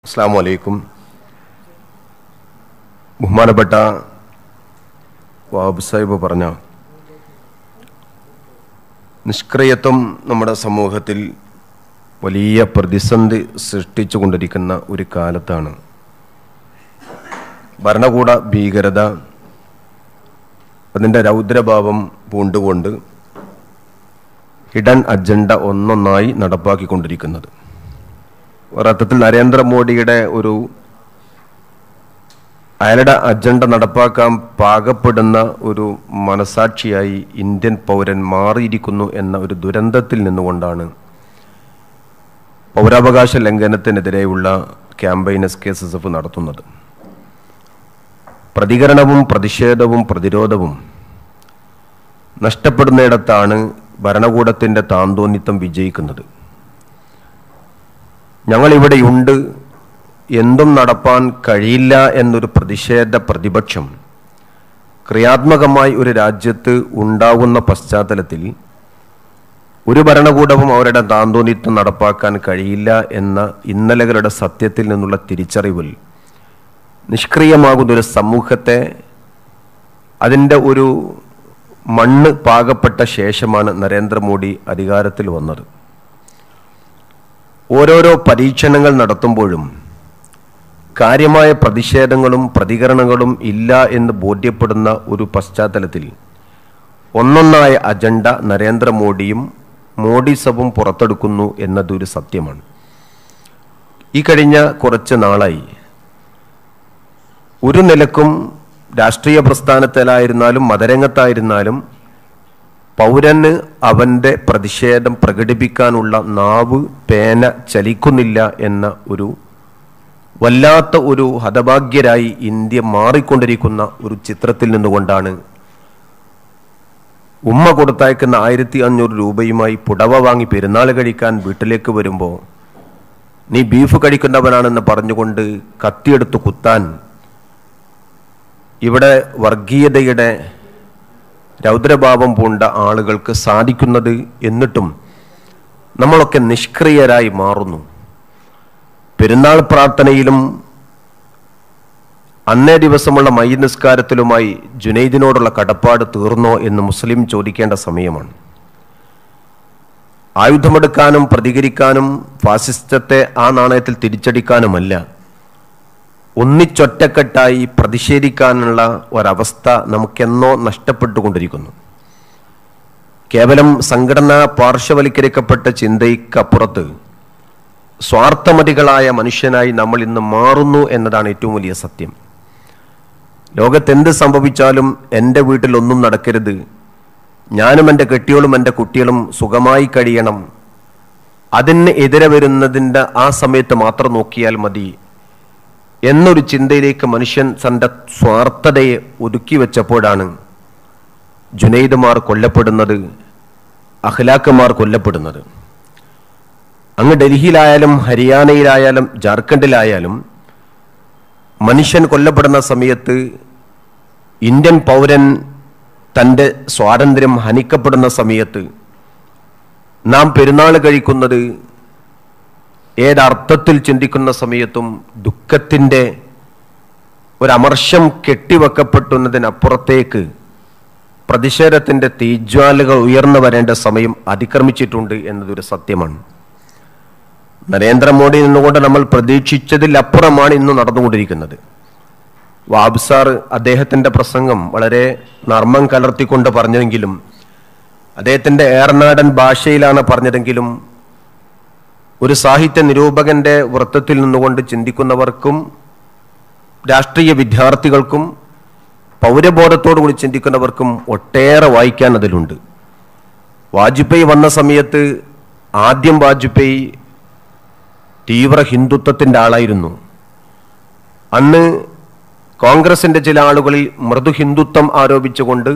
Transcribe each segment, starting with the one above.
അസ്സലാമു അലൈക്കും. ബഹുമാനപ്പെട്ട വഹാബ് സാഹിബ് പറഞ്ഞ നിഷ്ക്രിയത്വം നമ്മുടെ സമൂഹത്തിൽ വലിയ പ്രതിസന്ധി സൃഷ്ടിച്ചു കൊണ്ടിരിക്കുന്ന ഒരു കാലത്താണ്. ഭരണകൂട ഭീകരത അതിൻ്റെ രൗദ്രഭാവം പൂണ്ടുകൊണ്ട് ഹിഡൻ അജണ്ട ഒന്നൊന്നായി നടപ്പാക്കിക്കൊണ്ടിരിക്കുന്നത്. ഒരർത്ഥത്തിൽ നരേന്ദ്രമോദിയുടെ അയാളുടെ അജണ്ട നടപ്പാക്കാൻ പാകപ്പെടുന്ന ഒരു മനസാക്ഷിയായി ഇന്ത്യൻ പൗരൻ മാറിയിരിക്കുന്നു എന്ന ഒരു ദുരന്തത്തിൽ നിന്നുകൊണ്ടാണ് പൗരാവകാശ ലംഘനത്തിനെതിരെയുള്ള ക്യാമ്പയിൻ SKSSF നടത്തുന്നത്. പ്രതികരണവും പ്രതിഷേധവും പ്രതിരോധവും നഷ്ടപ്പെടുന്നിടത്താണ് ഭരണകൂടത്തിൻ്റെ താന്തോന്നിത്തം വിജയിക്കുന്നത്. ഞങ്ങളിവിടെയുണ്ട്, എന്തും നടപ്പാൻ കഴിയില്ല എന്നൊരു പ്രതിഷേധ പ്രതിപക്ഷം ക്രിയാത്മകമായി ഒരു രാജ്യത്ത് ഉണ്ടാകുന്ന പശ്ചാത്തലത്തിൽ ഒരു ഭരണകൂടവും അവരുടെ താന്തോന്നിത്തം നടപ്പാക്കാൻ കഴിയില്ല എന്ന ഇന്നലകളുടെ സത്യത്തിൽ നിന്നുള്ള തിരിച്ചറിവിൽ നിഷ്ക്രിയമാകുന്നൊരു സമൂഹത്തെ അതിൻ്റെ ഒരു മണ്ണ് പാകപ്പെട്ട ശേഷമാണ് നരേന്ദ്രമോദി അധികാരത്തിൽ വന്നത്. ഓരോരോ പരീക്ഷണങ്ങൾ നടത്തുമ്പോഴും കാര്യമായ പ്രതിഷേധങ്ങളും പ്രതികരണങ്ങളും ഇല്ല എന്ന് ബോധ്യപ്പെടുന്ന ഒരു പശ്ചാത്തലത്തിൽ ഒന്നൊന്നായ അജണ്ട നരേന്ദ്രമോദിയും മോഡിസവും പുറത്തെടുക്കുന്നു എന്നതൊരു സത്യമാണ്. ഈ കഴിഞ്ഞ കുറച്ച് നാളായി ഒരു നിലക്കും രാഷ്ട്രീയ പ്രസ്ഥാനത്തിലായിരുന്നാലും മതരംഗത്തായിരുന്നാലും പൗരന് അവൻ്റെ പ്രതിഷേധം പ്രകടിപ്പിക്കാനുള്ള നാവ് പേന ചലിക്കുന്നില്ല എന്ന ഒരു വല്ലാത്ത ഒരു ഹതഭാഗ്യരായി ഇന്ത്യ മാറിക്കൊണ്ടിരിക്കുന്ന ഒരു ചിത്രത്തിൽ നിന്നുകൊണ്ടാണ് ഉമ്മ കൊടുത്തയക്കുന്ന 1500 രൂപയുമായി പുടവ വാങ്ങി പെരുന്നാൾ കഴിക്കാൻ വീട്ടിലേക്ക് വരുമ്പോൾ നീ ബീഫ് കഴിക്കുന്നവനാണെന്ന് പറഞ്ഞുകൊണ്ട് കത്തിയെടുത്ത് കുത്താൻ ഇവിടെ വർഗീയതയുടെ രൗദ്രഭാവം പൂണ്ട ആളുകൾക്ക് സാധിക്കുന്നത്. എന്നിട്ടും നമ്മളൊക്കെ നിഷ്ക്രിയരായി മാറുന്നു. പെരുന്നാൾ പ്രാർത്ഥനയിലും അന്നേ ദിവസമുള്ള മയ്യിദ് നിസ്കാരത്തിലുമായി ജുനൈദിനോടുള്ള കടപ്പാട് തീർന്നോ എന്ന് മുസ്ലിം ചോദിക്കേണ്ട സമയമാണ്. ആയുധമെടുക്കാനും പ്രതികരിക്കാനും ഫാസിസ്റ്റത്തെ ആ നാണയത്തിൽ തിരിച്ചടിക്കാനുമല്ല, ഒന്നിച്ചൊറ്റക്കെട്ടായി പ്രതിഷേധിക്കാനുള്ള ഒരവസ്ഥ നമുക്കെന്നോ നഷ്ടപ്പെട്ടുകൊണ്ടിരിക്കുന്നു. കേവലം സംഘടനാ പാർശ്വവൽക്കരിക്കപ്പെട്ട ചിന്തയ്ക്കപ്പുറത്ത് സ്വാർത്ഥമതികളായ മനുഷ്യനായി നമ്മൾ ഇന്ന് മാറുന്നു എന്നതാണ് ഏറ്റവും വലിയ സത്യം. ലോകത്തെന്ത് സംഭവിച്ചാലും എൻ്റെ വീട്ടിലൊന്നും നടക്കരുത്, ഞാനും എൻ്റെ കെട്ടിയോളും എൻ്റെ കുട്ടികളും സുഖമായി കഴിയണം, അതിന് എതിരെ വരുന്നതിൻ്റെ ആ സമയത്ത് മാത്രം നോക്കിയാൽ മതി എന്നൊരു ചിന്തയിലേക്ക് മനുഷ്യൻ തൻ്റെ സ്വാർത്ഥതയെ ഒതുക്കി വെച്ചപ്പോഴാണ് ജുനൈദുമാർ കൊല്ലപ്പെടുന്നത്, അഖ്ലാഖുമാർ കൊല്ലപ്പെടുന്നത്. അങ്ങ് ഡൽഹിയിലായാലും ഹരിയാനയിലായാലും ജാർഖണ്ഡിലായാലും മനുഷ്യൻ കൊല്ലപ്പെടുന്ന സമയത്ത് ഇന്ത്യൻ പൗരൻ തൻ്റെ സ്വാതന്ത്ര്യം ഹനിക്കപ്പെടുന്ന സമയത്ത് നാം പെരുന്നാൾ കഴിക്കുന്നത് ഏതർത്ഥത്തിൽ ചിന്തിക്കുന്ന സമയത്തും ദുഃഖത്തിൻ്റെ ഒരമർഷം കെട്ടിവെക്കപ്പെടുന്നതിനപ്പുറത്തേക്ക് പ്രതിഷേധത്തിൻ്റെ തീജ്വാലകൾ ഉയർന്നു വരേണ്ട സമയം അതിക്രമിച്ചിട്ടുണ്ട് എന്നതൊരു സത്യമാണ്. നരേന്ദ്രമോദി നിന്നുകൊണ്ട് നമ്മൾ പ്രതീക്ഷിച്ചതിലപ്പുറമാണ് ഇന്ന് നടന്നുകൊണ്ടിരിക്കുന്നത്. വഹാബ് സാർ അദ്ദേഹത്തിൻ്റെ പ്രസംഗം വളരെ നർമ്മം കലർത്തിക്കൊണ്ട് പറഞ്ഞതെങ്കിലും അദ്ദേഹത്തിൻ്റെ ഏറനാടൻ ഭാഷയിലാണ് പറഞ്ഞതെങ്കിലും ഒരു സാഹിത്യ നിരൂപകന്റെ വൃത്തത്തിൽ നിന്നുകൊണ്ട് ചിന്തിക്കുന്നവർക്കും രാഷ്ട്രീയ വിദ്യാർത്ഥികൾക്കും പൗരബോധത്തോടു കൂടി ചിന്തിക്കുന്നവർക്കും ഒട്ടേറെ വായിക്കാൻ അതിലുണ്ട്. വാജ്പേയി വന്ന സമയത്ത് ആദ്യം വാജ്പേയി തീവ്ര ഹിന്ദുത്വത്തിൻ്റെ ആളായിരുന്നു. അന്ന് കോൺഗ്രസിൻ്റെ ചില ആളുകളിൽ മൃദു ഹിന്ദുത്വം ആരോപിച്ചുകൊണ്ട്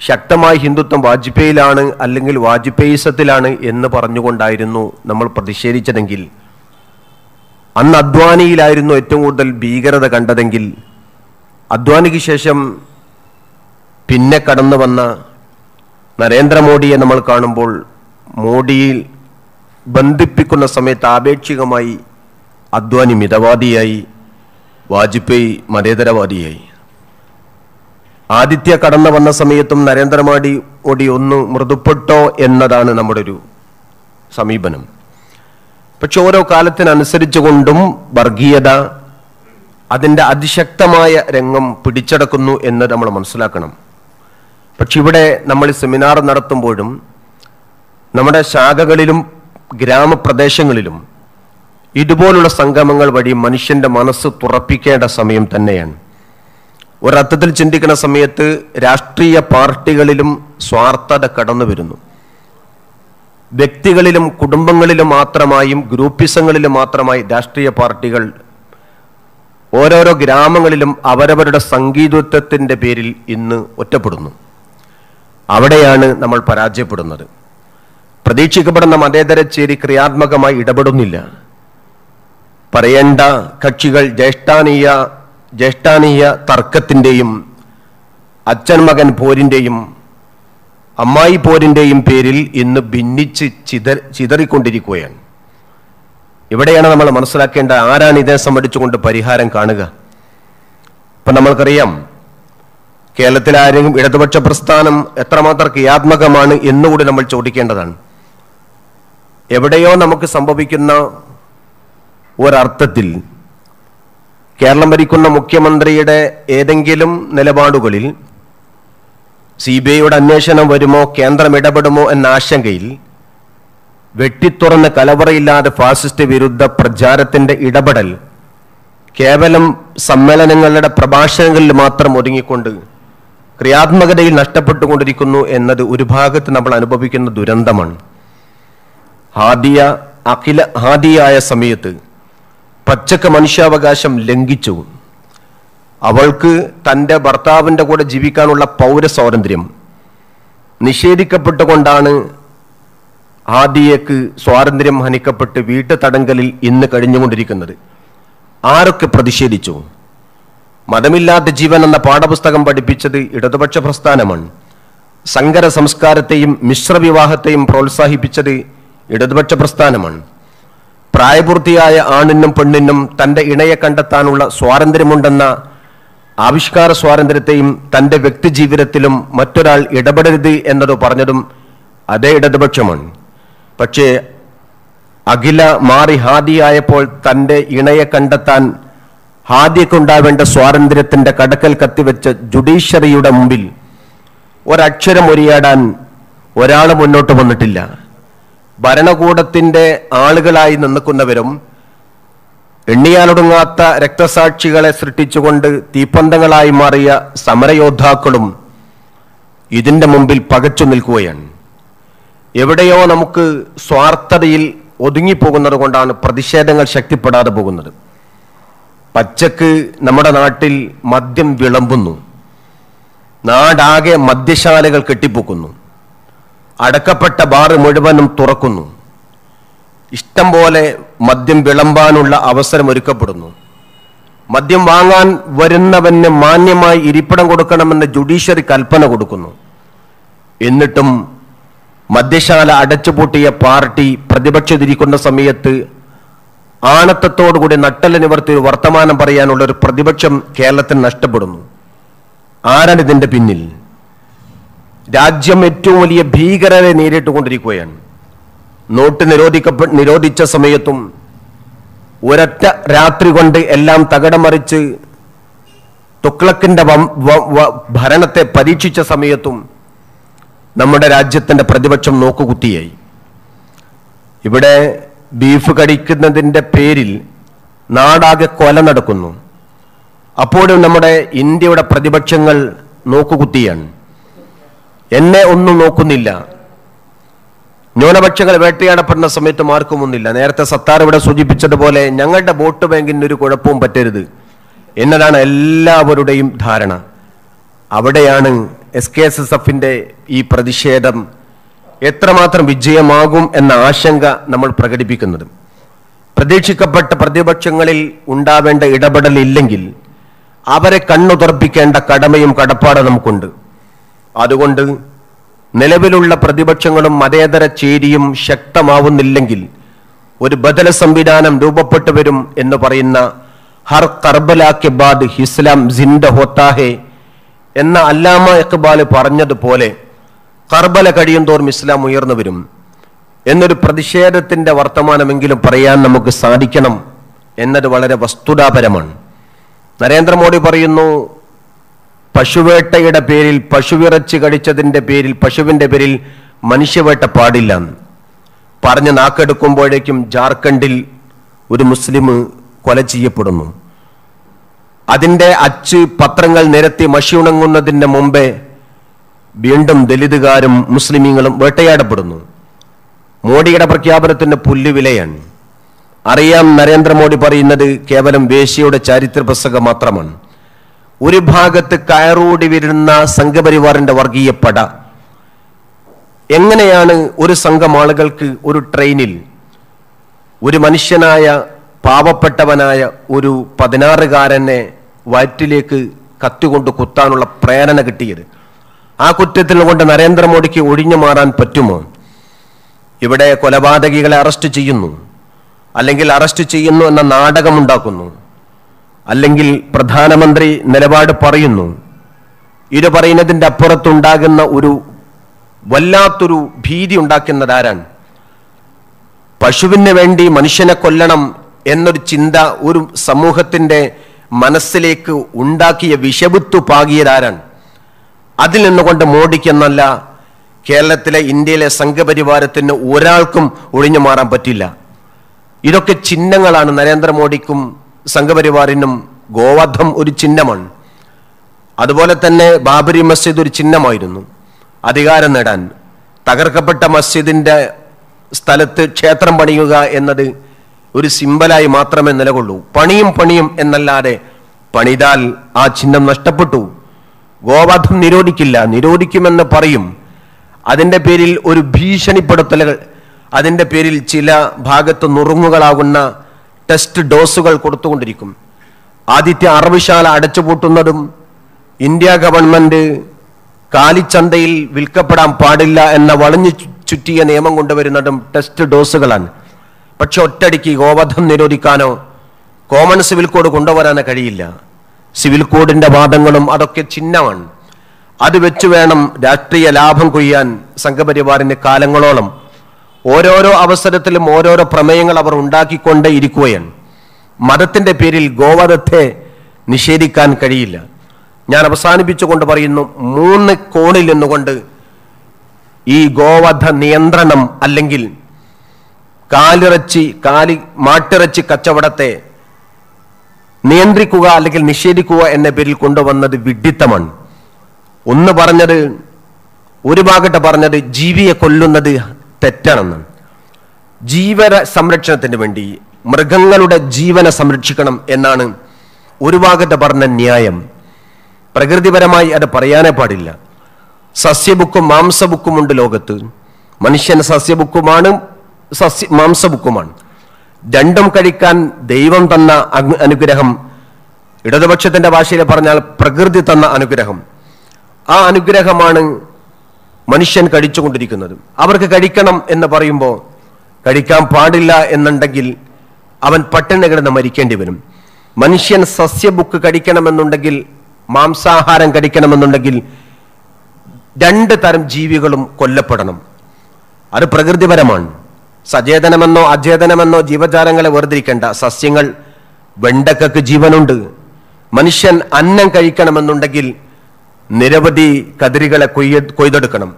ശക്തമായ ഹിന്ദുത്വം വാജ്പേയിലാണ് അല്ലെങ്കിൽ വാജ്പേയിസത്തിലാണ് എന്ന് പറഞ്ഞുകൊണ്ടായിരുന്നു നമ്മൾ പ്രതിഷേധിച്ചതെങ്കിൽ, അന്ന് അദ്വാനിയിലായിരുന്നു ഏറ്റവും കൂടുതൽ ഭീകരത കണ്ടതെങ്കിൽ, അദ്വാനിക്ക് ശേഷം പിന്നെ കടന്നു വന്ന നരേന്ദ്രമോദിയെ നമ്മൾ കാണുമ്പോൾ മോഡിയിൽ ബന്ധിപ്പിക്കുന്ന സമയത്ത് ആപേക്ഷികമായി അദ്വാനി മിതവാദിയായി, വാജ്പേയി മതേതരവാദിയായി. ആദിത്യ കടന്നു വന്ന സമയത്തും നരേന്ദ്രമോദി ഒന്ന് മൃദുപ്പെട്ടോ എന്നതാണ് നമ്മുടെ ഒരു സമീപനം. പക്ഷെ ഓരോ കാലത്തിനനുസരിച്ചുകൊണ്ടും വർഗീയത അതിൻ്റെ അതിശക്തമായ രംഗം പിടിച്ചടക്കുന്നു എന്ന് നമ്മൾ മനസ്സിലാക്കണം. പക്ഷെ ഇവിടെ നമ്മൾ സെമിനാർ നടത്തുമ്പോഴും നമ്മുടെ ശാഖകളിലും ഗ്രാമപ്രദേശങ്ങളിലും ഇതുപോലുള്ള സംഗമങ്ങൾ വഴി മനുഷ്യൻ്റെ മനസ്സ് തുറപ്പിക്കേണ്ട സമയം തന്നെയാണ്. ഒരർത്ഥത്തിൽ ചിന്തിക്കുന്ന സമയത്ത് രാഷ്ട്രീയ പാർട്ടികളിലും സ്വാർത്ഥത കടന്നു വരുന്നു. വ്യക്തികളിലും കുടുംബങ്ങളിലും മാത്രമായും ഗ്രൂപ്പിസങ്ങളിലും മാത്രമായി രാഷ്ട്രീയ പാർട്ടികൾ ഓരോരോ ഗ്രാമങ്ങളിലും അവരവരുടെ സംഗീതത്വത്തിൻ്റെ പേരിൽ ഇന്ന് ഒറ്റപ്പെടുന്നു. അവിടെയാണ് നമ്മൾ പരാജയപ്പെടുന്നത്. പ്രതീക്ഷിക്കപ്പെടുന്ന മതേതര ചേരി ക്രിയാത്മകമായി ഇടപെടുന്നില്ല. പറയേണ്ട കക്ഷികൾ ജ്യേഷ്ഠാനീയ തർക്കത്തിൻ്റെയും അച്ഛൻ മകൻ പോരിൻ്റെയും അമ്മായി പോരിൻ്റെയും പേരിൽ ഇന്ന് ഭിന്നിച്ച് ചിതറിക്കൊണ്ടിരിക്കുകയാണ്. ഇവിടെയാണ് നമ്മൾ മനസ്സിലാക്കേണ്ട ആരാണ് ഇതേ സംബന്ധിച്ചുകൊണ്ട് പരിഹാരം കാണുക. ഇപ്പം നമ്മൾക്കറിയാം, കേരളത്തിലെ ആരെങ്കിലും ഇടതുപക്ഷ പ്രസ്ഥാനം എത്രമാത്രം ക്രിയാത്മകമാണ് എന്നുകൂടി നമ്മൾ ചോദിക്കേണ്ടതാണ്. എവിടെയോ നമുക്ക് സംഭവിക്കുന്ന ഒരർത്ഥത്തിൽ കേരളം ഭരിക്കുന്ന മുഖ്യമന്ത്രിയുടെ ഏതെങ്കിലും നിലപാടുകളിൽ CBIയുടെ അന്വേഷണം വരുമോ, കേന്ദ്രം ഇടപെടുമോ എന്ന ആശങ്കയിൽ വെട്ടിത്തുറന്ന് കലവറയില്ലാതെ ഫാസിസ്റ്റ് വിരുദ്ധ പ്രചാരത്തിൻ്റെ ഇടപെടൽ കേവലം സമ്മേളനങ്ങളുടെ പ്രഭാഷണങ്ങളിൽ മാത്രം ഒതുങ്ങിക്കൊണ്ട് ക്രിയാത്മകതയിൽ നഷ്ടപ്പെട്ടുകൊണ്ടിരിക്കുന്നു എന്നത് ഒരു ഭാഗത്ത് നമ്മൾ അനുഭവിക്കുന്ന ദുരന്തമാണ്. ഹാദിയായ സമയത്ത് പച്ചക്ക മനുഷ്യാവകാശം ലംഘിച്ചു. അവൾക്ക് തൻ്റെ ഭർത്താവിൻ്റെ കൂടെ ജീവിക്കാനുള്ള പൗരസ്വാതന്ത്ര്യം നിഷേധിക്കപ്പെട്ടുകൊണ്ടാണ് ഹാദിയക്ക് സ്വാതന്ത്ര്യം ഹനിക്കപ്പെട്ട് വീട്ടുതടങ്കലിൽ ഇന്ന് കഴിഞ്ഞുകൊണ്ടിരിക്കുന്നത്. ആരൊക്കെ പ്രതിഷേധിച്ചു? മതമില്ലാത്ത ജീവൻ എന്ന പാഠപുസ്തകം പഠിപ്പിച്ചത് ഇടതുപക്ഷ പ്രസ്ഥാനമാണ്. സങ്കര സംസ്കാരത്തെയും മിശ്രവിവാഹത്തെയും പ്രോത്സാഹിപ്പിച്ചത് ഇടതുപക്ഷ പ്രസ്ഥാനമാണ്. പ്രായപൂർത്തിയായ ആണിനും പെണ്ണിനും തൻ്റെ ഇണയെ കണ്ടെത്താനുള്ള സ്വാതന്ത്ര്യമുണ്ടെന്ന ആവിഷ്കാര സ്വാതന്ത്ര്യത്തെയും തൻ്റെ വ്യക്തിജീവിതത്തിലും മറ്റൊരാൾ ഇടപെടരുത് എന്നത് പറഞ്ഞതും അതേ ഇടതുപക്ഷമാണ്. പക്ഷേ അഖില മാറി ഹാദിയായപ്പോൾ തൻ്റെ ഇണയെ കണ്ടെത്താൻ ഹാദിയക്കുണ്ടാവേണ്ട സ്വാതന്ത്ര്യത്തിൻ്റെ കടക്കൽ കത്തിവെച്ച ജുഡീഷ്യറിയുടെ മുമ്പിൽ ഒരക്ഷരം ഒരിയാടാൻ ഒരാൾ മുന്നോട്ട് വന്നിട്ടില്ല. ഭരണകൂടത്തിൻ്റെ ആളുകളായി നിൽക്കുന്നവരും എണ്ണിയാലൊടുങ്ങാത്ത രക്തസാക്ഷികളെ സൃഷ്ടിച്ചുകൊണ്ട് തീപ്പന്തങ്ങളായി മാറിയ സമരയോദ്ധാക്കളും ഇതിൻ്റെ മുമ്പിൽ പകച്ചു നിൽക്കുകയാണ്. എവിടെയോ നമുക്ക് സ്വാർത്ഥതയിൽ ഒതുങ്ങിപ്പോകുന്നത് കൊണ്ടാണ് പ്രതിഷേധങ്ങൾ ശക്തിപ്പെടാതെ പോകുന്നത്. പച്ചക്ക് നമ്മുടെ നാട്ടിൽ മദ്യം വിളമ്പുന്നു. നാടാകെ മദ്യശാലകൾ കെട്ടിപ്പൊക്കുന്നു. അടക്കപ്പെട്ട ബാർ മുഴുവനും തുറക്കുന്നു. ഇഷ്ടം പോലെ മദ്യം വിളമ്പാനുള്ള അവസരം ഒരുക്കപ്പെടുന്നു. മദ്യം വാങ്ങാൻ വരുന്നവന് മാന്യമായി ഇരിപ്പിടം കൊടുക്കണമെന്ന് ജുഡീഷ്യറി കൽപ്പന കൊടുക്കുന്നു. എന്നിട്ടും മദ്യശാല അടച്ചുപൂട്ടിയ പാർട്ടി പ്രതിപക്ഷത്തിരിക്കുന്ന സമയത്ത് ആണത്തത്തോടുകൂടി നട്ടല് നിവർത്തി ഒരു വർത്തമാനം പറയാനുള്ള ഒരു പ്രതിപക്ഷം കേരളത്തിന് നഷ്ടപ്പെടുന്നു. ആരാണ് ഇതിൻ്റെ പിന്നിൽ? രാജ്യം ഏറ്റവും വലിയ ഭീകരരെ നേരിട്ടുകൊണ്ടിരിക്കുകയാണ്. നോട്ട് നിരോധിച്ച സമയത്തും ഒരൊറ്റ രാത്രി കൊണ്ട് എല്ലാം തകിടം മറിച്ച് തുഗ്ലക്കിന്റെ ഭരണത്തെ പരീക്ഷിച്ച സമയത്തും നമ്മുടെ രാജ്യത്തിൻ്റെ പ്രതിപക്ഷം നോക്കുകുത്തിയായി. ഇവിടെ ബീഫ് കടിക്കുന്നതിൻ്റെ പേരിൽ നാടാകെ കൊല നടക്കുന്നു. അപ്പോഴും നമ്മുടെ ഇന്ത്യയുടെ പ്രതിപക്ഷങ്ങൾ നോക്കുകുത്തിയാണ്. എന്നെ ഒന്നും നോക്കുന്നില്ല. ന്യൂനപക്ഷങ്ങൾ വേട്ടയാടപ്പെടുന്ന സമയത്ത് ആർക്കും ഒന്നില്ല. നേരത്തെ സത്താർ ഇവിടെ സൂചിപ്പിച്ചതുപോലെ ഞങ്ങളുടെ വോട്ട് ബാങ്കിന് ഒരു കുഴപ്പവും പറ്റരുത് എന്നതാണ് എല്ലാവരുടെയും ധാരണ. അവിടെയാണ് SKSSFന്റെ ഈ പ്രതിഷേധം എത്രമാത്രം വിജയമാകും എന്ന ആശങ്ക നമ്മൾ പ്രകടിപ്പിക്കുന്നത്. പ്രതീക്ഷിക്കപ്പെട്ട പ്രതിപക്ഷങ്ങളിൽ ഉണ്ടാവേണ്ട ഇടപെടലില്ലെങ്കിൽ അവരെ കണ്ണുതുറപ്പിക്കേണ്ട കടമയും കടപ്പാടും നമുക്കുണ്ട്. അതുകൊണ്ട് നിലവിലുള്ള പ്രതിപക്ഷങ്ങളും മതേതര ചേരിയും ശക്തമാവുന്നില്ലെങ്കിൽ ഒരു ബദല സംവിധാനം രൂപപ്പെട്ടു വരും എന്ന് പറയുന്ന ഹർ കർബല കെ ബാദ് ഇസ്ലാം ജിന്ദ ഹോത്താ ഹെ എന്ന അല്ലാമ ഇഖ്ബാൽ പറഞ്ഞതുപോലെ കർബല കഴിയും തോറും ഇസ്ലാം ഉയർന്നു വരും എന്നൊരു പ്രതിഷേധത്തിന്റെ വർത്തമാനമെങ്കിലും പറയാൻ നമുക്ക് സാധിക്കണം എന്നത് വളരെ വസ്തുതാപരമാണ്. നരേന്ദ്രമോദി പറയുന്നു പശുവേട്ടയുടെ പേരിൽ, പശുവിറച്ചി കടിച്ചതിന്റെ പേരിൽ, പശുവിന്റെ പേരിൽ മനുഷ്യവേട്ട പാടില്ല പറഞ്ഞ് നാക്കെടുക്കുമ്പോഴേക്കും ജാർഖണ്ഡിൽ ഒരു മുസ്ലിം കൊല ചെയ്യപ്പെടുന്നു. അതിന്റെ അച്ച് പത്രങ്ങൾ നിരത്തി മഷിയുണങ്ങുന്നതിന് മുമ്പേ വീണ്ടും ദലിതുകാരും മുസ്ലിമീങ്ങളും വേട്ടയാടപ്പെടുന്നു. മോഡിയുടെ പ്രഖ്യാപനത്തിന് പുല്ലുവിലയാണ്. അറിയാം, നരേന്ദ്രമോദി പറയുന്നത് കേവലം വേശ്യയുടെ ചാരിത്ര പുസ്തകം മാത്രമാണ്. ഒരു ഭാഗത്ത് കയറൂടി വരുന്ന സംഘപരിവാറിന്റെ വർഗീയ പട എങ്ങനെയാണ് ഒരു സംഘം ആളുകൾക്ക് ഒരു ട്രെയിനിൽ ഒരു മനുഷ്യനായ പാവപ്പെട്ടവനായ ഒരു 16-കാരനെ വയറ്റിലേക്ക് കത്തികൊണ്ട് കുത്താനുള്ള പ്രേരണ കിട്ടിയത്? ആ കുറ്റത്തിൽ കൊണ്ട് നരേന്ദ്രമോദിക്ക് ഒഴിഞ്ഞു മാറാൻ പറ്റുമോ? ഇവിടെ കൊലപാതകികളെ അറസ്റ്റ് ചെയ്യുന്നു, അല്ലെങ്കിൽ അറസ്റ്റ് ചെയ്യുന്നു എന്ന നാടകമുണ്ടാക്കുന്നു, അല്ലെങ്കിൽ പ്രധാനമന്ത്രി നിലപാട് പറയുന്നു. ഇത് പറയുന്നതിൻ്റെ അപ്പുറത്തുണ്ടാകുന്ന ഒരു വല്ലാത്തൊരു ഭീതി ഉണ്ടാക്കുന്നത് ആരാണ്? പശുവിന് വേണ്ടി മനുഷ്യനെ കൊല്ലണം എന്നൊരു ചിന്ത ഒരു സമൂഹത്തിന്റെ മനസ്സിലേക്ക് ഉണ്ടാക്കിയ വിഷവിത്തു പാകിയതാരാണ്? അതിൽ നിന്നുകൊണ്ട് മോഡിക്കെന്നല്ല, കേരളത്തിലെ ഇന്ത്യയിലെ സംഘപരിവാരത്തിന് ഒരാൾക്കും ഒഴിഞ്ഞു മാറാൻ പറ്റില്ല. ഇതൊക്കെ ചിഹ്നങ്ങളാണ്. നരേന്ദ്രമോദിക്കും സംഘപരിവാറിനും ഗോവധം ഒരു ചിഹ്നമാണ്. അതുപോലെ തന്നെ ബാബരി മസ്ജിദ് ഒരു ചിഹ്നമായിരുന്നു. അധികാരം നേടാൻ തകർക്കപ്പെട്ട മസ്ജിദിന്റെ സ്ഥലത്ത് ക്ഷേത്രം പണിയുക എന്നത് ഒരു സിമ്പലായി മാത്രമേ നിലകൊള്ളൂ. പണിയും എന്നല്ലാതെ പണിതാൽ ആ ചിഹ്നം നഷ്ടപ്പെട്ടു. ഗോവധം നിരോധിക്കില്ല, നിരോധിക്കുമെന്ന് പറയും. അതിൻ്റെ പേരിൽ ഒരു ഭീഷണിപ്പെടുത്തലുകൾ, അതിൻ്റെ പേരിൽ ചില ഭാഗത്ത് നുറുങ്ങുകളാകുന്ന ടെസ്റ്റ് ഡോസുകൾ കൊടുത്തുകൊണ്ടിരിക്കും. ആദിത്യ അറവുശാല അടച്ചുപൂട്ടുന്നതും ഇന്ത്യ ഗവൺമെന്റ് കാലിച്ചന്തയിൽ വിൽക്കപ്പെടാൻ പാടില്ല എന്ന വളഞ്ഞു ചുറ്റിയ നിയമം കൊണ്ടുവരുന്നതും ടെസ്റ്റ് ഡോസുകളാണ്. പക്ഷെ ഒറ്റയടിക്ക് ഗോവധം നിരോധിക്കാനോ കോമൺ സിവിൽ കോഡ് കൊണ്ടുവരാനോ കഴിയില്ല. സിവിൽ കോഡിന്റെ വാദങ്ങളും അതൊക്കെ ചിഹ്നമാണ്. അത് വെച്ച് വേണം രാഷ്ട്രീയ ലാഭം കൊയ്യാൻ സംഘപരിവാറിന് കാലങ്ങളോളം. ഓരോരോ അവസരത്തിലും ഓരോരോ പ്രമേയങ്ങൾ അവർ ഉണ്ടാക്കിക്കൊണ്ടേ ഇരിക്കുകയാണ്. മതത്തിന്റെ പേരിൽ ഗോവധത്തെ നിഷേധിക്കാൻ കഴിയില്ല. ഞാൻ അവസാനിപ്പിച്ചുകൊണ്ട് പറയുന്നു, 3 കോണിൽ നിന്നുകൊണ്ട് ഈ ഗോവധ നിയന്ത്രണം അല്ലെങ്കിൽ മാട്ടിറച്ചി കച്ചവടത്തെ നിയന്ത്രിക്കുക അല്ലെങ്കിൽ നിഷേധിക്കുക എന്ന പേരിൽ കൊണ്ടുവന്നത് വിഡ്ഢിത്തമാണ്. ഒന്ന് പറഞ്ഞത്, ഒരു ഭാഗത്ത് പറഞ്ഞത് ജീവിയെ കൊല്ലുന്നത് തെറ്റാണെന്ന്. ജീവന സംരക്ഷണത്തിന് വേണ്ടി മൃഗങ്ങളുടെ ജീവനെ സംരക്ഷിക്കണം എന്നാണ് ഒരു ഭാഗത്ത് പറഞ്ഞ ന്യായം. പ്രകൃതിപരമായി അത് പറയാനേ പാടില്ല. സസ്യബുക്കും മാംസബുക്കുമുണ്ട് ലോകത്ത്. മനുഷ്യൻ സസ്യബുക്കുമാണ്, മാംസബുക്കുമാണ്. രണ്ടും കഴിക്കാൻ ദൈവം തന്ന അനുഗ്രഹം, ഇടതുപക്ഷത്തിന്റെ ഭാഷയിൽ പറഞ്ഞാൽ പ്രകൃതി തന്ന അനുഗ്രഹം. ആ അനുഗ്രഹമാണ് മനുഷ്യൻ കഴിച്ചുകൊണ്ടിരിക്കുന്നത്. അവർക്ക് കഴിക്കണം എന്ന് പറയുമ്പോൾ കഴിക്കാൻ പാടില്ല എന്നുണ്ടെങ്കിൽ അവൻ പട്ടിണി കിടന്ന് മരിക്കേണ്ടി വരും. മനുഷ്യൻ സസ്യബുക്ക് കഴിക്കണമെന്നുണ്ടെങ്കിൽ, മാംസാഹാരം കഴിക്കണമെന്നുണ്ടെങ്കിൽ 2 തരം ജീവികളും കൊല്ലപ്പെടണം. അത് പ്രകൃതിപരമാണ്. സചേതനമെന്നോ അചേതനമെന്നോ ജീവജാലങ്ങളെ വേർതിരിക്കേണ്ട. സസ്യങ്ങൾ, വെണ്ടക്കക്ക് ജീവനുണ്ട്. മനുഷ്യൻ അന്നം കഴിക്കണമെന്നുണ്ടെങ്കിൽ നിരവധി കതിരുകളെ കൊയ്തെടുക്കണം.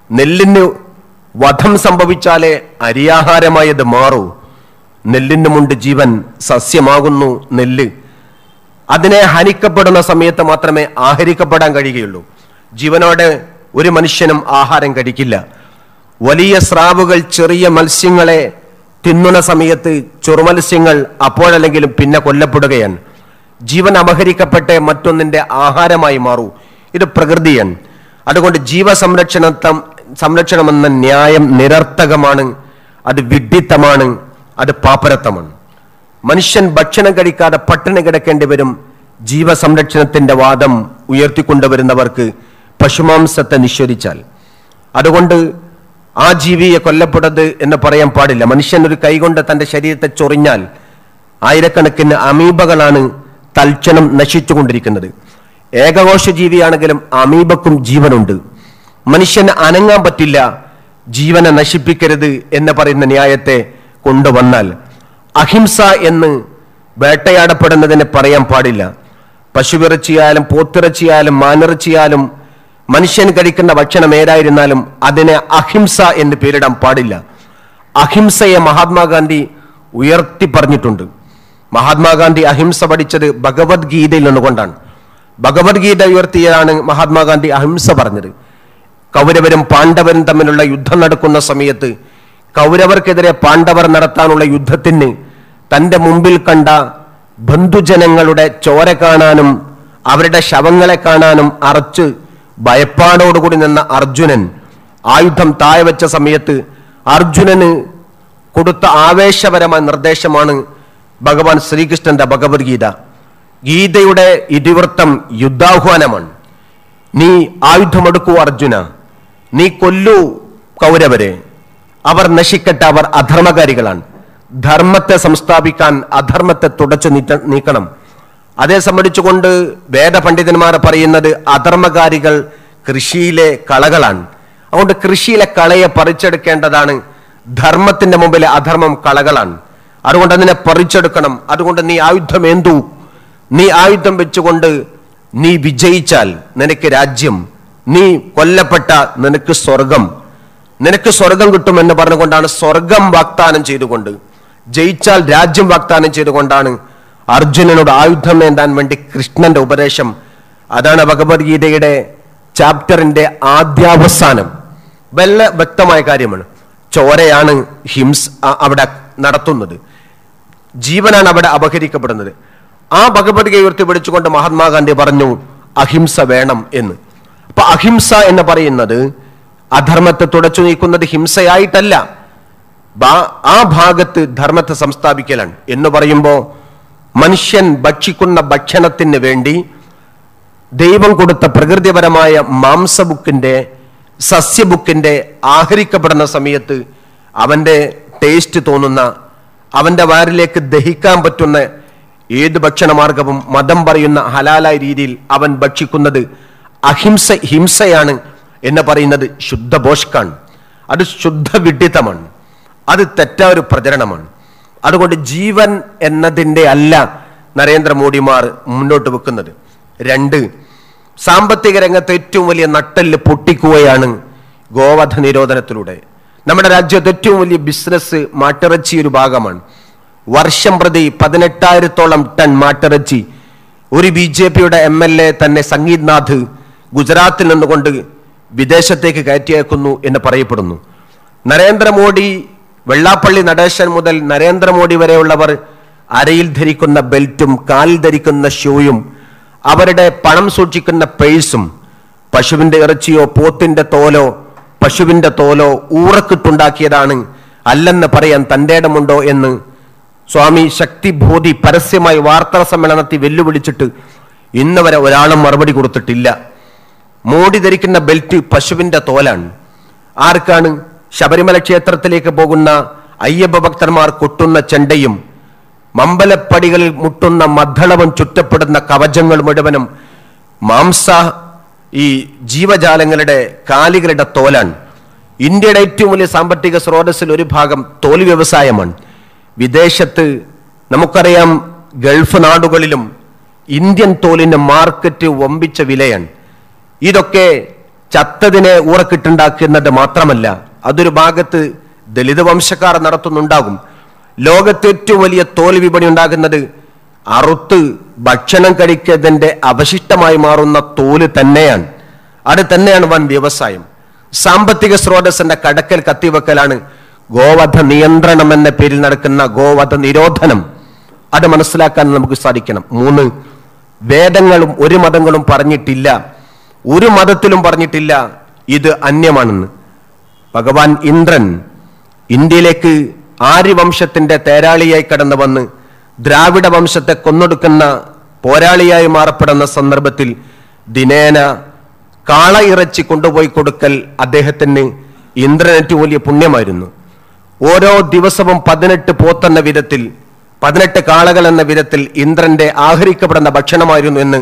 നെല്ലിന് വധം സംഭവിച്ചാലേ അരിയാഹാരമായത് മാറൂ. നെല്ലിനുമുണ്ട് ജീവൻ, സസ്യമാകുന്നു നെല്ല്. അതിനെ ഹനിക്കപ്പെടുന്ന സമയത്ത് മാത്രമേ ആഹരിക്കപ്പെടാൻ കഴിയുകയുള്ളൂ. ജീവനോടെ ഒരു മനുഷ്യനും ആഹാരം കഴിക്കില്ല. വലിയ സ്രാവുകൾ ചെറിയ മത്സ്യങ്ങളെ തിന്നുന്ന സമയത്ത് ചെറുമത്സ്യങ്ങൾ അപ്പോഴല്ലെങ്കിലും പിന്നെ കൊല്ലപ്പെടുകയാണ്. ജീവൻ അപഹരിക്കപ്പെട്ടേ മറ്റൊന്നിന്റെ ആഹാരമായി മാറൂ. ഇത് പ്രകൃതിയാണ്. അതുകൊണ്ട് സംരക്ഷണമെന്ന ന്യായം നിരർത്ഥകമാണ്, അത് വിഡ്ഢിത്തമാണ്, അത് പാപ്പരത്തമാണ്. മനുഷ്യൻ ഭക്ഷണം കഴിക്കാതെ പട്ടിണി കിടക്കേണ്ടി വരും. ജീവസംരക്ഷണത്തിന്റെ വാദം ഉയർത്തിക്കൊണ്ടുവരുന്നവർക്ക് പശുമാംസത്തെ നിഷേധിച്ചാൽ. അതുകൊണ്ട് ആ ജീവിയെ കൊല്ലപ്പെടരുത് എന്ന് പറയാൻ പാടില്ല. മനുഷ്യൻ ഒരു കൈകൊണ്ട് തന്റെ ശരീരത്തെ ചൊറിഞ്ഞാൽ ആയിരക്കണക്കിന് അമീബകളാണ് തൽക്ഷണം നശിച്ചുകൊണ്ടിരിക്കുന്നത്. ഏകകോശ ജീവിയാണെങ്കിലും അമീബക്കും ജീവനുണ്ട്. മനുഷ്യന് അനങ്ങാൻ പറ്റില്ല, ജീവനെ നശിപ്പിക്കരുത് എന്ന് പറയുന്ന ന്യായത്തെ കൊണ്ടുവന്നാൽ അഹിംസ എന്ന് വേട്ടയാടപ്പെടുന്നതിനെ പറയാൻ പാടില്ല. പശുവിറച്ചിയാലും പോത്തിറച്ചിയാലും മാനിറച്ചിയാലും മനുഷ്യൻ കഴിക്കുന്ന ഭക്ഷണം ഏതായിരുന്നാലും അതിനെ അഹിംസ എന്ന് പേരിടാൻ പാടില്ല. അഹിംസയെ മഹാത്മാഗാന്ധി ഉയർത്തി പറഞ്ഞിട്ടുണ്ട്. മഹാത്മാഗാന്ധി അഹിംസ പഠിച്ചത് ഭഗവത്ഗീതയിൽ നിന്നുകൊണ്ടാണ്. ഭഗവത്ഗീത ഉയർത്തിയാണ് മഹാത്മാഗാന്ധി അഹിംസ പറഞ്ഞത്. കൗരവരും പാണ്ഡവരും തമ്മിലുള്ള യുദ്ധം നടക്കുന്ന സമയത്ത് കൗരവർക്കെതിരെ പാണ്ഡവർ നടത്താനുള്ള യുദ്ധത്തിന് തന്റെ മുമ്പിൽ കണ്ട ബന്ധുജനങ്ങളുടെ ചോര കാണാനും അവരുടെ ശവങ്ങളെ കാണാനും അറച്ച് ഭയപ്പാടോടുകൂടി നിന്ന അർജുനൻ ആയുധം താഴെ വെച്ച സമയത്ത് അർജുനന് കൊടുത്ത ആവേശപരമായ നിർദ്ദേശമാണ് ഭഗവാൻ ശ്രീകൃഷ്ണന്റെ ഭഗവത്ഗീത. ഗീതയുടെ ഇതിവൃത്തം യുദ്ധാഹ്വാനമാണ്. നീ ആയുധമെടുക്കൂ അർജുന, നീ കൊല്ലൂ കൗരവരെ, അവർ നശിക്കട്ടെ, അവർ അധർമ്മകാരികളാണ്. ധർമ്മത്തെ സംസ്ഥാപിക്കാൻ അധർമ്മത്തെ തുടച്ചു നീക്കണം. അതേ സംബന്ധിച്ചുകൊണ്ട് വേദപണ്ഡിതന്മാർ പറയുന്നത് അധർമ്മകാരികൾ കൃഷിയിലെ കളകളാണ്. അതുകൊണ്ട് കൃഷിയിലെ കളയെ പറിച്ചെടുക്കേണ്ടതാണ്. ധർമ്മത്തിന്റെ മുമ്പിലെ അധർമ്മം കളകളാണ്. അതുകൊണ്ട് അതിനെ പറിച്ചെടുക്കണം. അതുകൊണ്ട് നീ ആയുധമേന്തു, നീ ആയുധം വെച്ചുകൊണ്ട് നീ വിജയിച്ചാൽ നിനക്ക് രാജ്യം, നീ കൊല്ലപ്പെട്ട നിനക്ക് സ്വർഗം, നിനക്ക് സ്വർഗം കിട്ടുമെന്ന് പറഞ്ഞുകൊണ്ടാണ് സ്വർഗം വാഗ്ദാനം ചെയ്തുകൊണ്ട്, ജയിച്ചാൽ രാജ്യം വാഗ്ദാനം ചെയ്തുകൊണ്ടാണ് അർജുനനോട് ആയുധം ഏന്താൻ വേണ്ടി കൃഷ്ണന്റെ ഉപദേശം. അതാണ് ഭഗവത്ഗീതയുടെ ചാപ്റ്ററിന്റെ ആദ്യാവസാനം. വല്ല വ്യക്തമായ കാര്യമാണ്. ചോരയാണ് അവിടെ നടത്തുന്നത്, ജീവനാണ് അവിടെ അപഹരിക്കപ്പെടുന്നത്. ആ ഭഗവത്ഗീത ഉയർത്തിപ്പിടിച്ചുകൊണ്ട് മഹാത്മാഗാന്ധി പറഞ്ഞു അഹിംസ വേണം എന്ന്. അപ്പൊ അഹിംസ എന്ന് പറയുന്നത് അധർമ്മത്തെ തുടച്ചു നീക്കുന്നത് ഹിംസയായിട്ടല്ല, ആ ഭാഗത്ത് ധർമ്മത്തെ സംസ്ഥാപിക്കലാണ്. എന്ന് പറയുമ്പോൾ മനുഷ്യൻ ഭക്ഷിക്കുന്ന ഭക്ഷണത്തിന് വേണ്ടി ദൈവം കൊടുത്ത പ്രകൃതിപരമായ മാംസബുക്കിന്റെ സസ്യബുക്കിന്റെ ആഹരിക്കപ്പെടുന്ന സമയത്ത് അവന്റെ ടേസ്റ്റ് തോന്നുന്ന, അവന്റെ വയറിലേക്ക് ദഹിക്കാൻ പറ്റുന്ന ഏത് ഭക്ഷണമാർഗവും മതം പറയുന്ന ഹലാലായ രീതിയിൽ അവൻ ഭക്ഷിക്കുന്നത് ഹിംസയാണ് എന്ന് പറയുന്നത് ശുദ്ധ ഭോഷ്കാണ്. അത് ശുദ്ധ വിഡിത്തമാണ്, അത് തെറ്റായ ഒരു പ്രചരണമാണ്. അതുകൊണ്ട് ജീവൻ എന്നതിൻ്റെ അല്ല നരേന്ദ്രമോദിമാർ മുന്നോട്ട് വെക്കുന്നത്. 2, സാമ്പത്തിക രംഗത്ത് ഏറ്റവും വലിയ നട്ടെല്ല് പൊട്ടിക്കുകയാണ് ഗോവധ നിരോധനത്തിലൂടെ. നമ്മുടെ രാജ്യത്ത് ഏറ്റവും വലിയ ബിസിനസ് മാട്ടിറച്ചി ഒരു ഭാഗമാണ്. വർഷം പ്രതി 18,000-ഓളം ടൺ മാട്ടിറച്ചി ഒരു BJPയുടെ MLA തന്നെ സംഗീത് നാഥ് ഗുജറാത്തിൽ നിന്നുകൊണ്ട് വിദേശത്തേക്ക് കയറ്റിയേക്കുന്നു എന്ന് പറയപ്പെടുന്നു. നരേന്ദ്രമോദി, വെള്ളാപ്പള്ളി നടേശൻ മുതൽ നരേന്ദ്രമോദി വരെയുള്ളവർ അരയിൽ ധരിക്കുന്ന ബെൽറ്റും കാലിൽ ധരിക്കുന്ന ഷൂയും അവരുടെ പണം സൂക്ഷിക്കുന്ന പേഴ്സും പശുവിന്റെ ഇറച്ചിയോ പോത്തിന്റെ തോലോ പശുവിന്റെ തോലോ ഊറക്കിട്ടുണ്ടാക്കിയതാണ്, അല്ലെന്ന് പറയാൻ തന്റെ ഇടമുണ്ടോ എന്ന് സ്വാമി ശക്തിബോധി പരസ്യമായി വാർത്താ സമ്മേളനത്തിൽ വെല്ലുവിളിച്ചിട്ട് ഇന്ന് വരെ ഒരാളും മറുപടി കൊടുത്തിട്ടില്ല. മോഡി ധരിക്കുന്ന ബെൽറ്റ് പശുവിന്റെ തോലാണ്. ആർക്കാണ്? ശബരിമല ക്ഷേത്രത്തിലേക്ക് പോകുന്ന അയ്യപ്പ ഭക്തന്മാർ കൊട്ടുന്ന ചെണ്ടയും മമ്പലപ്പടികളിൽ മുട്ടുന്ന മദ്ദളവും ചുറ്റപ്പെടുന്ന കവചങ്ങൾ മുഴുവനും ഈ ജീവജാലങ്ങളുടെ കാലികളുടെ തോലാണ്. ഇന്ത്യയുടെ ഏറ്റവും വലിയ സാമ്പത്തിക സ്രോതസ്സിൽ ഒരു ഭാഗം തോൽ വ്യവസായമാണ്. വിദേശത്ത് നമുക്കറിയാം, ഗൾഫ് നാടുകളിലും ഇന്ത്യൻ തോലിന് മാർക്കറ്റ് വമ്പിച്ച വിലയാണ്. ഇതൊക്കെ ചത്തതിനെ ഊറക്കിട്ടുണ്ടാക്കുന്നത് മാത്രമല്ല, അതൊരു ഭാഗത്ത് ദളിത് വംശക്കാർ നടത്തുന്നുണ്ടാകും. ലോകത്ത് ഏറ്റവും വലിയ തോൽ വിപണി ഉണ്ടാകുന്നത് അറുത്ത് ഭക്ഷണം കഴിക്കുന്നതിന്റെ അവശിഷ്ടമായി മാറുന്ന തോല് തന്നെയാണ്. അത് തന്നെയാണ് വൻ വ്യവസായം. സാമ്പത്തിക സ്രോതസ്സിന്റെ കടക്കൽ കത്തിവെക്കലാണ് ഗോവധ നിയന്ത്രണം എന്ന പേരിൽ നടക്കുന്ന ഗോവധ നിരോധനം. അത് മനസ്സിലാക്കാൻ നമുക്ക് സാധിക്കണം. 3, വേദങ്ങളും ഒരു മതങ്ങളും പറഞ്ഞിട്ടില്ല, ഒരു മതത്തിലും പറഞ്ഞിട്ടില്ല ഇത് അന്യമാണെന്ന്. ഭഗവാൻ ഇന്ദ്രൻ ഇന്ത്യയിലേക്ക് ആര്യവംശത്തിന്റെ തേരാളിയായി കടന്നു വന്ന് ദ്രാവിഡ വംശത്തെ കൊന്നൊടുക്കുന്ന പോരാളിയായി മാറപ്പെടുന്ന സന്ദർഭത്തിൽ ദിനേന കാള ഇറച്ചി കൊണ്ടുപോയി കൊടുക്കൽ അദ്ദേഹത്തിന് ഇന്ദ്രനേറ്റ് വലിയ പുണ്യമായിരുന്നു. ഓരോ ദിവസവും 18 പോത്തെന്ന വിധത്തിൽ 18 കാളകൾ എന്ന വിധത്തിൽ ഇന്ദ്രന്റെ ആഹരിക്കപ്പെടുന്ന ഭക്ഷണമായിരുന്നു എന്ന്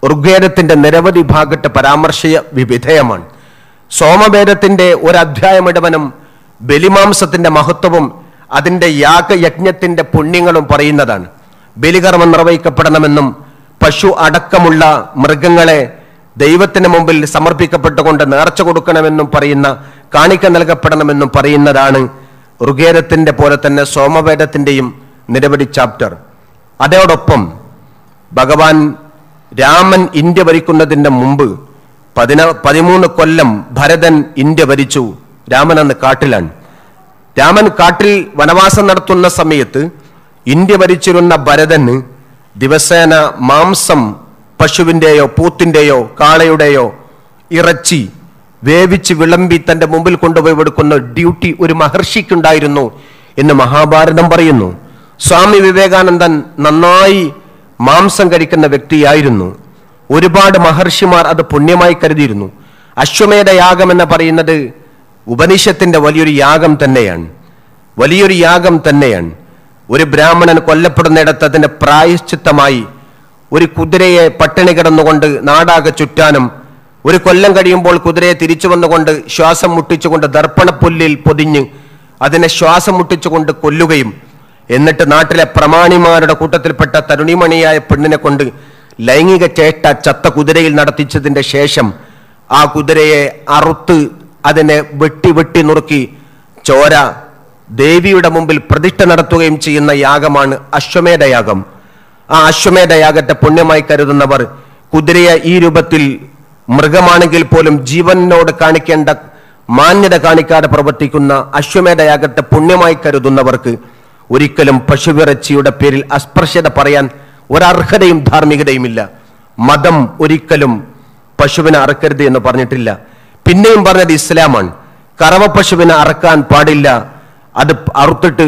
ഋഗ്വേദത്തിന്റെ നിരവധി ഭാഗത്ത് പരാമർശ വിധേയമാണ്. സോമവേദത്തിന്റെ ഒരധ്യായം ഇടവനും ബലിമാംസത്തിന്റെ മഹത്വവും അതിന്റെ യാഗയജ്ഞത്തിന്റെ പുണ്യങ്ങളും പറയുന്നതാണ്. ബലികർമ്മം നിർവഹിക്കപ്പെടണമെന്നും പശു അടക്കമുള്ള മൃഗങ്ങളെ ദൈവത്തിന് മുമ്പിൽ സമർപ്പിക്കപ്പെട്ടുകൊണ്ട് നേർച്ച കൊടുക്കണമെന്നും പറയുന്ന, കാണിക്ക നൽകപ്പെടണമെന്നും പറയുന്നതാണ് ഋഗ്വേദത്തിന്റെ പോലെ തന്നെ സോമവേദത്തിന്റെയും നിരവധി ചാപ്റ്റർ. അതോടൊപ്പം ഭഗവാൻ രാമൻ ഇന്ത്യ ഭരിക്കുന്നതിന്റെ മുമ്പ് 13 കൊല്ലം ഭരതൻ ഇന്ത്യ ഭരിച്ചു. രാമൻ അന്ന് കാട്ടിലാണ്. രാമൻ കാട്ടിൽ വനവാസം നടത്തുന്ന സമയത്ത് ഇന്ത്യ ഭരിച്ചിരുന്ന ഭരതന് ദിവസേന മാംസം, പശുവിന്റെയോ പൂത്തിന്റെയോ കാളയുടെയോ ഇറച്ചി വേവിച്ച് വിളമ്പി തന്റെ മുമ്പിൽ കൊണ്ടുപോയി കൊടുക്കുന്ന ഡ്യൂട്ടി ഒരു മഹർഷിക്കുണ്ടായിരുന്നു എന്ന് മഹാഭാരതം പറയുന്നു. സ്വാമി വിവേകാനന്ദൻ നന്നായി മാംസം കഴിക്കുന്ന വ്യക്തിയായിരുന്നു. ഒരുപാട് മഹർഷിമാർ അത് പുണ്യമായി കരുതിയിരുന്നു. അശ്വമേധ യാഗം എന്ന് പറയുന്നത് ഉപനിഷത്തിന്റെ വലിയൊരു യാഗം തന്നെയാണ്. ഒരു ബ്രാഹ്മണൻ കൊല്ലപ്പെടുന്നിടത്ത് അതിന്റെ പ്രായശ്ചിത്തമായി ഒരു കുതിരയെ പട്ടിണി കിടന്നുകൊണ്ട് നാടാകെ ചുറ്റാനും, ഒരു കൊല്ലം കഴിയുമ്പോൾ കുതിരയെ തിരിച്ചു വന്നുകൊണ്ട് ശ്വാസം മുട്ടിച്ചുകൊണ്ട് ദർപ്പണപ്പുല്ലിൽ പൊതിഞ്ഞ് അതിനെ ശ്വാസം മുട്ടിച്ചുകൊണ്ട് കൊല്ലുകയും, എന്നിട്ട് നാട്ടിലെ പ്രമാണിമാരുടെ കൂട്ടത്തിൽപ്പെട്ട തരുണിമണിയായ പെണ്ണിനെ കൊണ്ട് ലൈംഗിക ചേഷ്ട ചത്ത കുതിരയിൽ നടത്തിച്ചതിന്റെ ശേഷം ആ കുതിരയെ അറുത്ത് അതിനെ വെട്ടി നുറുക്കി ചോര ദേവിയുടെ മുമ്പിൽ പ്രതിഷ്ഠ നടത്തുകയും ചെയ്യുന്ന യാഗമാണ് അശ്വമേധയാഗം. ആ അശ്വമേധയാഗത്തെ പുണ്യമായി കരുതുന്നവർ കുതിരയെ ഈ രൂപത്തിൽ മൃഗമാണെങ്കിൽ പോലും ജീവനോട് കാണിക്കേണ്ട മാന്യത കാണിക്കാതെ പ്രവർത്തിക്കുന്ന അശ്വമേധയാഗത്തെ പുണ്യമായി കരുതുന്നവർക്ക് ഒരിക്കലും പശുവിറച്ചിയുടെ പേരിൽ അസ്പൃശ്യത പറയാൻ ഒരർഹതയും ധാർമ്മികതയുമില്ല. മതം ഒരിക്കലും പശുവിനെ അറക്കരുത് എന്ന് പറഞ്ഞിട്ടില്ല. പിന്നെയും പറഞ്ഞത് ഇസ്ലാമാണ്. കറവ പശുവിനെ അറക്കാൻ പാടില്ല. അത് അറുത്തിട്ട്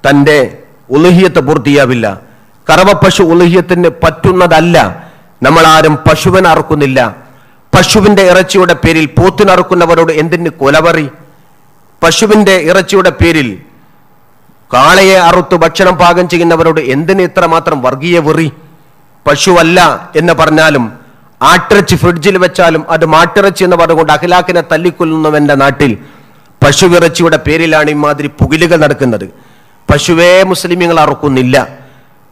തൻ്റെ ഉലുഹിയത്ത് പൂർത്തിയാവില്ല. കറവ പശു ഉലുഹിയത്തിന് പറ്റുന്നതല്ല. നമ്മൾ ആരും പശുവിനെ അറുക്കുന്നില്ല. പശുവിന്റെ ഇറച്ചിയുടെ പേരിൽ പോത്തിനറുക്കുന്നവരോട് എന്തിന് കൊലവറി? പശുവിന്റെ ഇറച്ചിയുടെ പേരിൽ കാളയെ അറുത്ത് ഭക്ഷണം പാകം ചെയ്യുന്നവരോട് എന്തിന് ഇത്രമാത്രം വർഗീയ വെറി? പശുവല്ല എന്ന് പറഞ്ഞാലും ആട്ടിറച്ചി ഫ്രിഡ്ജിൽ വെച്ചാലും അത് മാട്ടിറച്ചി എന്ന് പറഞ്ഞുകൊണ്ട് അഖിലാക്കിനെ തല്ലിക്കൊല്ലുന്നവന്റെ നാട്ടിൽ പശുവിറച്ചിയുടെ പേരിലാണ് ഇമാതിരി പുകിലുകൾ നടക്കുന്നത്. പശുവേ മുസ്ലിമീങ്ങൾ അറുക്കുന്നില്ല.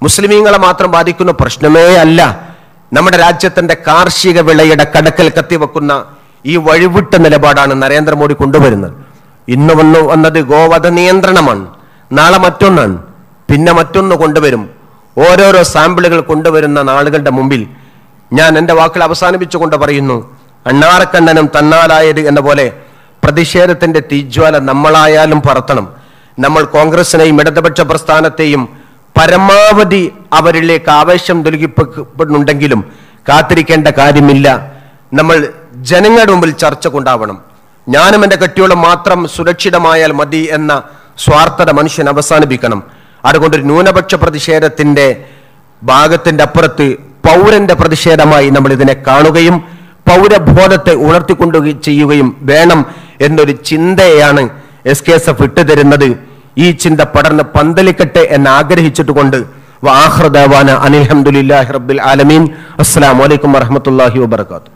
മുസ്ലിമീങ്ങളെ മാത്രം ബാധിക്കുന്ന പ്രശ്നമേ അല്ല. നമ്മുടെ രാജ്യത്തിന്റെ കാർഷിക വിളയുടെ കടക്കൽ കത്തിവെക്കുന്ന ഈ വഴിവിട്ട നിലപാടാണ് നരേന്ദ്രമോദി കൊണ്ടുവരുന്നത്. ഇന്ന് വന്നത് ഗോവധ നിയന്ത്രണമാണ്. നാളെ മറ്റൊന്നാണ്, പിന്നെ മറ്റൊന്ന് കൊണ്ടുവരും. ഓരോരോ സാമ്പിളുകൾ കൊണ്ടുവരുന്ന നാളുകളുടെ മുമ്പിൽ ഞാൻ എൻ്റെ വാക്കുകൾ അവസാനിപ്പിച്ചുകൊണ്ട് പറയുന്നു, അണ്ണാറക്കണ്ണനും തന്നാലായത് എന്ന പോലെ പ്രതിഷേധത്തിന്റെ തീജ്വാല നമ്മളായാലും പറത്തണം. നമ്മൾ കോൺഗ്രസിനെയും ഇടതുപക്ഷ പ്രസ്ഥാനത്തെയും പരമാവധി അവരിലേക്ക് ആവേശം നൽകിപ്പെടുന്നുണ്ടെങ്കിലും കാത്തിരിക്കേണ്ട കാര്യമില്ല. നമ്മൾ ജനങ്ങളുടെ മുമ്പിൽ ചർച്ച കൊണ്ടാവണം. ഞാനും എൻ്റെ കെട്ടിയോളും മാത്രം സുരക്ഷിതമായാൽ മതി എന്ന സ്വാർത്ഥത മനുഷ്യൻ അവസാനിപ്പിക്കണം. അതുകൊണ്ടൊരു ന്യൂനപക്ഷ പ്രതിഷേധത്തിന്റെ ഭാഗത്തിന്റെ അപ്പുറത്ത് പൗരന്റെ പ്രതിഷേധമായി നമ്മൾ ഇതിനെ കാണുകയും പൗരബോധത്തെ ഉണർത്തിക്കൊണ്ടു ചെയ്യുകയും വേണം എന്നൊരു ചിന്തയാണ് SKSF ഇട്ടുതരുന്നത്. ഈ ചിന്ത പടർന്ന് പന്തലിക്കട്ടെ എന്ന് ആഗ്രഹിച്ചിട്ടുകൊണ്ട് വആഖിറു ദഅവാന അനിൽ ഹംദുലില്ലാഹി റബ്ബിൽ ആലമീൻ. അസ്സലാമു അലൈക്കും വറഹ്മത്തുള്ളാഹി വബറകാതുഹു.